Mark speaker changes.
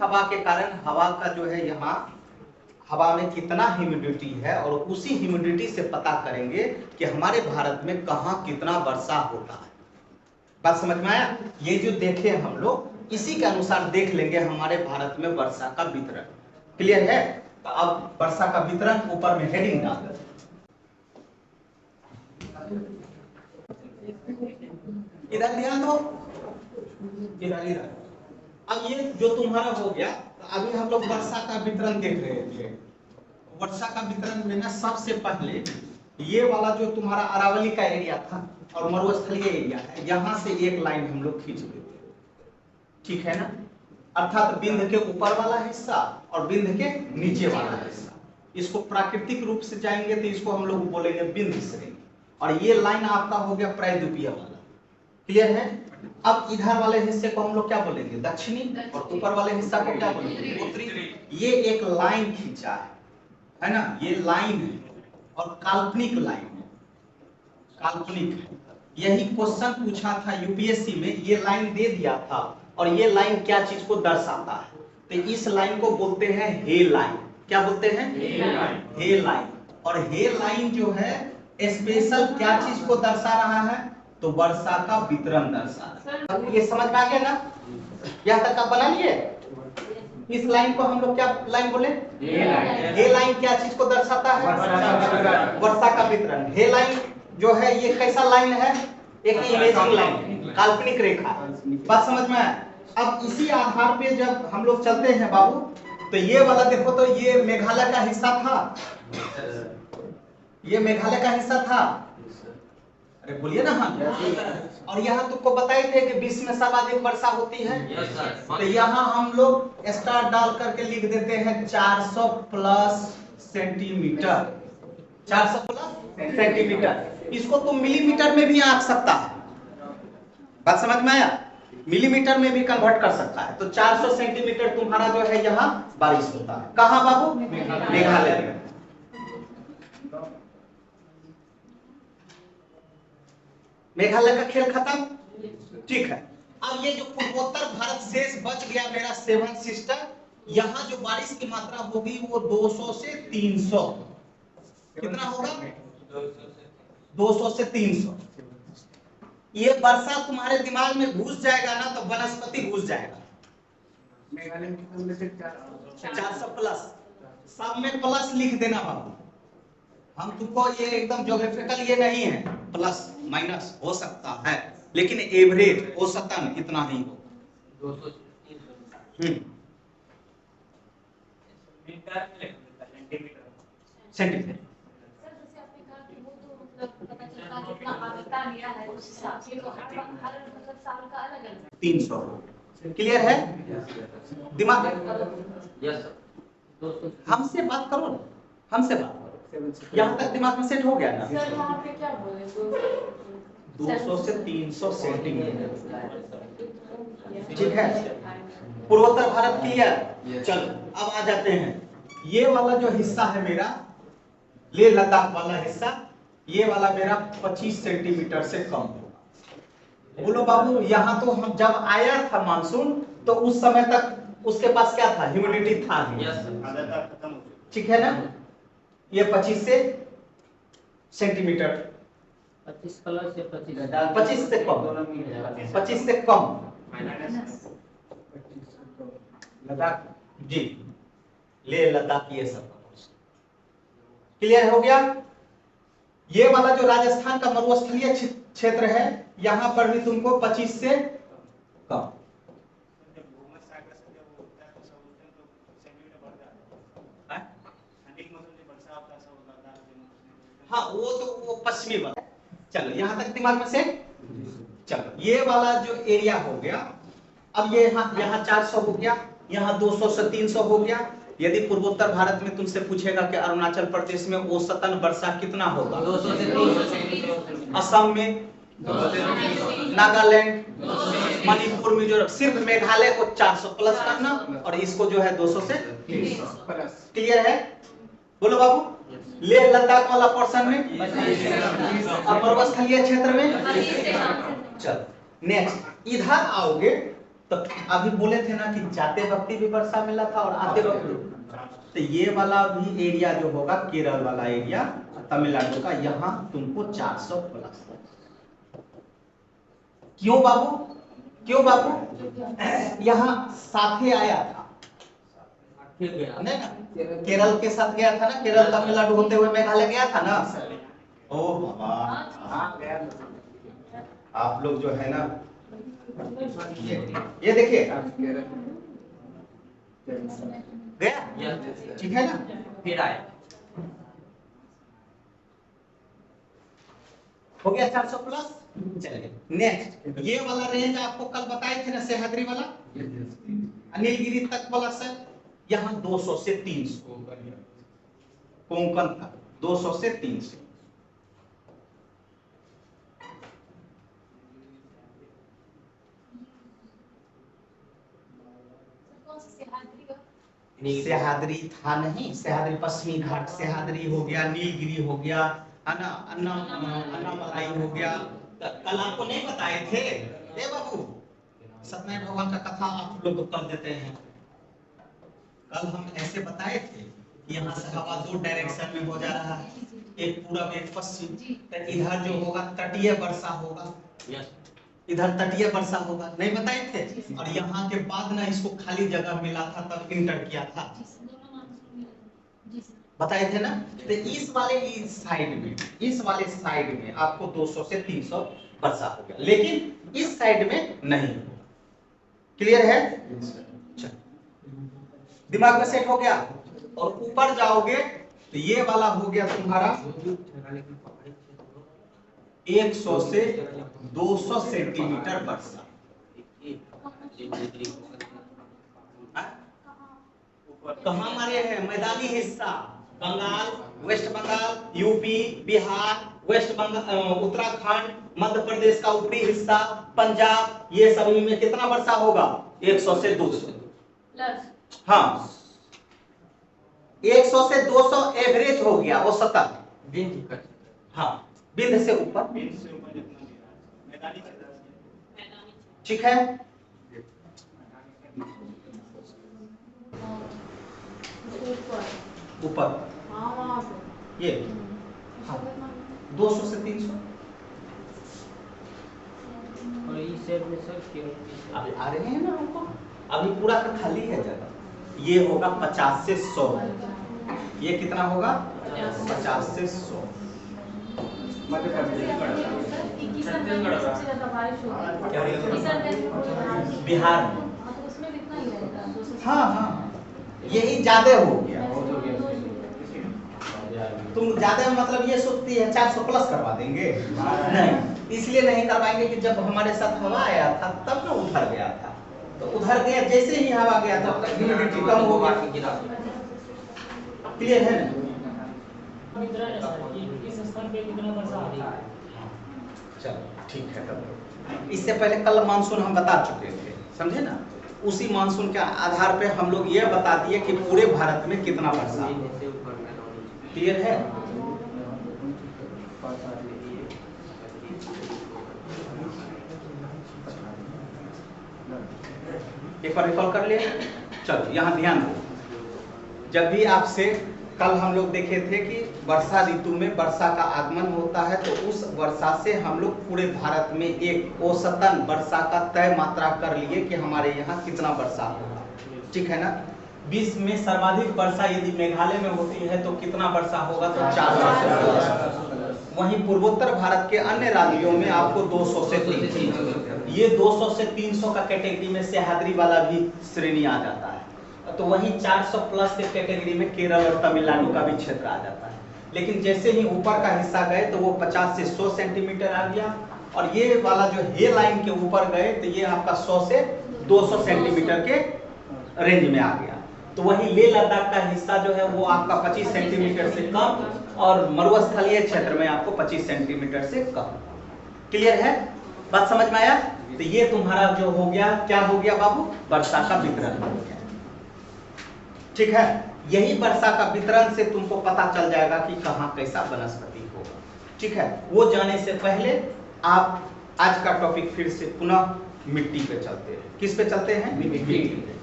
Speaker 1: हवा के कारण हवा का जो है यहाँ हवा में कितना ह्यूमिडिटी है और उसी ह्यूमिडिटी से पता करेंगे कि हमारे भारत में कहाँ कितना वर्षा होता है। बात समझ में आया? ये जो देखे हम लोग इसी के अनुसार देख लेंगे हमारे भारत में वर्षा का वितरण। क्लियर है? तो अब वर्षा का वितरण ऊपर में हेडिंग डाल दें। इधर ध्यान दो, इधर। अब ये जो तुम्हारा हो गया, तो अभी हम लोग वर्षा का वितरण देख रहे थे। वर्षा का वितरण में ना सबसे पहले ये वाला जो तुम्हारा अरावली का एरिया था और मरुस्थलीय एरिया है, यहाँ से एक लाइन हम लोग खींच लेते हैं, ठीक है ना? अर्थात बिंद के ऊपर वाला हिस्सा और बिंद के नीचे वाला हिस्सा, इसको प्राकृतिक रूप से जाएंगे तो इसको हम लोग बोलेंगे बिंद श्रेणी, और ये लाइन आपका हो गया प्रायद्वीपीय वाला। क्लियर है? अब इधर वाले हिस्से को हम लोग क्या बोलेंगे? दक्षिणी, और ऊपर वाले हिस्सा को क्या बोलेंगे? उत्तरी। ये एक लाइन खींचा है ना? ये लाइन है और काल्पनिक लाइन है, काल्पनिक है। यही क्वेश्चन पूछा था यूपीएससी में, ये लाइन दे दिया था और ये लाइन क्या चीज को दर्शाता है? तो इस लाइन को बोलते हैं हे लाइन। क्या बोलते हैं? हे लाइन। और हे लाइन जो है स्पेशल क्या चीज को दर्शा रहा है? तो वर्षा का वितरण दर्शा रहा है। ये समझ में आ गया ना? यहाँ तक आप बना लिए? इस लाइन को हम लोग क्या लाइन बोले? हे लाइन क्या चीज को दर्शाता है? वर्षा का वितरण। हे लाइन जो है ये कैसा लाइन है? एक इमेजिंग लाइन, काल्पनिक रेखा। बात समझ में आया? अब इसी आधार पे जब हम लोग चलते हैं बाबू, तो ये वाला देखो, तो ये मेघालय का हिस्सा था, ये मेघालय का हिस्सा था। अरे बोलिए ना। हाँ। और यहाँ तुमको बताए थे कि विश्व में सर्वाधिक वर्षा होती है। तो यहाँ हम लोग स्टार डाल करके लिख देते हैं 400 प्लस सेंटीमीटर। 400 plus centimetre. इसको तुम मिलीमीटर में भी आंक सकता है। बात समझ में आया? मिलीमीटर में भी कन्वर्ट कर सकता है। तो 400 सेंटीमीटर तुम्हारा जो है यहाँ बारिश होता है। कहाँ बाबू? मेघालय में। मेघालय का खेल खत्म, ठीक है। अब ये जो पूर्वोत्तर भारत शेष बच गया मेरा 7 सिस्टर, यहाँ जो बारिश की मात्रा होगी वो 200 से 300। कितना होगा? 200 से 300। ये वर्षा तुम्हारे दिमाग में घुस जाएगा ना तो वनस्पति घुस जाएगा। मेघालय में 400 प्लस, सब में प्लस लिख देना बाबू। हम तुमको ये एकदम ज्योग्राफिकल ये नहीं है, प्लस माइनस हो सकता है, लेकिन एवरेज औसतन इतना ही हो। 200 सेंटीमीटर। 300। क्लियर है? दिमाग हमसे बात करो ना, हमसे बात करो। यहाँ तक दिमाग में सेट हो गया ना? सर वहाँ पे क्या बोले? 200 से 300 सेंटीमीटर, ठीक है। पूर्वोत्तर भारत क्लियर? चलो अब आ जाते हैं। ये वाला जो हिस्सा है मेरा, लेह लद्दाख वाला हिस्सा, ये वाला मेरा 25 सेंटीमीटर से कम होगा। बोलो बाबू, यहाँ तो हम जब आया था मानसून तो उस समय तक उसके पास क्या था? ह्यूमिडिटी था, ठीक है ना? ये 25 से सेंटीमीटर, 25 प्लस या 25 से कम, 25 से कम लद्दाख जी, लेह लद्दाख ये सब। क्लियर हो गया? ये वाला जो राजस्थान का मरुस्थलीय क्षेत्र है, यहाँ पर भी तुमको 25 से कम। हाँ वो पश्चिमी वाला। चलो यहाँ तक दिमाग में से। चलो ये वाला जो एरिया हो गया, अब ये यहाँ 400 हो गया, यहाँ 200 से 300 हो गया। यदि पूर्वोत्तर भारत में तुमसे पूछेगा कि अरुणाचल प्रदेश में औसतन वर्षा कितना होगा? 200 से 300। असम में, नागालैंड, मणिपुर, मिजोरम, सिर्फ मेघालय को 400 प्लस करना और इसको जो है 200 से 300 प्लस। क्लियर है? बोलो बाबू। लेह लद्दाख वाला पोर्शन में और पर्वतस्थलीय क्षेत्र में। चलो नेक्स्ट इधर आओगे तो अभी बोले थे ना कि जाते वक्त भी वर्षा मिला था और आते वक्त भी। तो ये वाला भी एरिया जो होगा केरल वाला एरिया तमिलनाडु का, यहाँ तुमको 400 प्लस। क्यों बाबू, क्यों बाबू? यहाँ साथे आया था नहीं ना, केरल के साथ गया था ना, केरल तमिलनाडु होते हुए मेघालय गया था ना। ओ बाबा, आप लोग जो है ना, ये देखिए गया, ठीक है ना, फिर आया, हो गया 400 प्लस। चलिए नेक्स्ट, ये वाला रेंज आपको कल बताए थे ना, सह्याद्री वाला, नीलगिरी तक वाला सर, यहाँ 200 से 300 कोंकण तक, 200 से 300। सह्याद्री था नहीं, सह्याद्री पश्चिमी घाट सह्याद्री हो गया, नीलगिरी हो गया, अन्नामलाई हो गया। कल आपको नहीं बताए थे ए बाबू, सत्यनारायण भगवान का कथा आप लोग कर देते हैं। कल हम ऐसे बताए थे कि यहाँ से हवा 2 डायरेक्शन में हो जा रहा है, एक पूरब एक पश्चिम। तो इधर जो होगा तटीय वर्षा होगा, इधर तटीय वर्षा होगा, नहीं बताए थे। और यहाँ के बाद ना इसको खाली जगह मिला था, तब इंटर किया था, बताए थे ना। तो इस वाले साइड में, इस वाले साइड में आपको 200 से 300 वर्षा हो गया, लेकिन इस साइड में नहीं। क्लियर है? दिमाग में सेट हो गया। और ऊपर जाओगे तो ये वाला हो गया तुम्हारा 100 से 200 सेंटीमीटर वर्षा। कहाँ मारे हैं? मैदानी हिस्सा, Bengal, west Bengal, UP, Bihar, west Bengal, Uttarakhand, Madhya Pradesh का ऊपरी हिस्सा, पंजाब, ये सभी में कितना वर्षा होगा? 100 से 200। हाँ, 100 से 200 एवरेज हो गया, वो 70। हाँ, बिंद से ऊपर, ठीक है। ऊपर ये 200 से 300।
Speaker 2: और इस साइड में सर
Speaker 1: अभी आ रहे हैं ना आपको, अभी पूरा का खाली है जगह। ये होगा 50 से 100। ये कितना होगा? 50 से 100। बिहार में, हाँ हाँ, यही ज्यादा हो गया। तुम ज्यादा मतलब ये सोचती है 400 प्लस करवा देंगे? नहीं, इसलिए नहीं करवाएंगे कि जब हमारे साथ हवा आया था तब ना उधर गया था, तो उधर गया, जैसे ही हवा गया था ह्यूमिडिटी कम हो गया। क्लियर है ना? चलो ठीक है। तब इससे पहले कल मानसून हम बता चुके थे, समझे ना। उसी मानसून के आधार पे हम लोग ये बता दिए कि पूरे भारत में कितना वर्षा। क्लियर है? एक बार रिकॉल कर ले। चलो यहाँ ध्यान दो, जब भी आपसे कल हम लोग देखे थे कि वर्षा ऋतु में वर्षा का आगमन होता है, तो उस वर्षा से हम लोग पूरे भारत में एक औसतन वर्षा का तय मात्रा कर लिए कि हमारे यहाँ कितना वर्षा होगा, ठीक है ना। विश्व में सर्वाधिक वर्षा यदि मेघालय में होती है तो कितना वर्षा होगा? तो 400 से। वहीं पूर्वोत्तर भारत के अन्य राज्यों में आपको 200 से 300। ये 200 से 300 का कैटेगरी में सह्याद्री वाला भी श्रेणी आ जाता है। तो वहीं 400 प्लस के कैटेगरी में केरल और तमिलनाडु का भी क्षेत्र आ जाता है। लेकिन जैसे ही ऊपर का हिस्सा गए तो वो 50 से 100 सेंटीमीटर आ गया, और ये वाला जो हे लाइन के ऊपर गए तो ये आपका 100 से 200 सेंटीमीटर के रेंज में आ गया। तो वही लेह लद्दाख का हिस्सा जो है वो आपका 25 सेंटीमीटर से कम, और मरुस्थलीय क्षेत्र में आपको 25 सेंटीमीटर से कम। क्लियर है? बात समझ में आया? तो ये तुम्हारा जो हो गया, क्या हो गया बाबू? वर्षा का वितरण हो गया, ठीक है। यही वर्षा का वितरण से तुमको पता चल जाएगा कि कहाँ कैसा वनस्पति होगा, ठीक है। वो जाने से पहले आप आज का टॉपिक फिर से पुनः मिट्टी पे चलते हैं। किस पे चलते हैं?
Speaker 2: मिट्टी पे।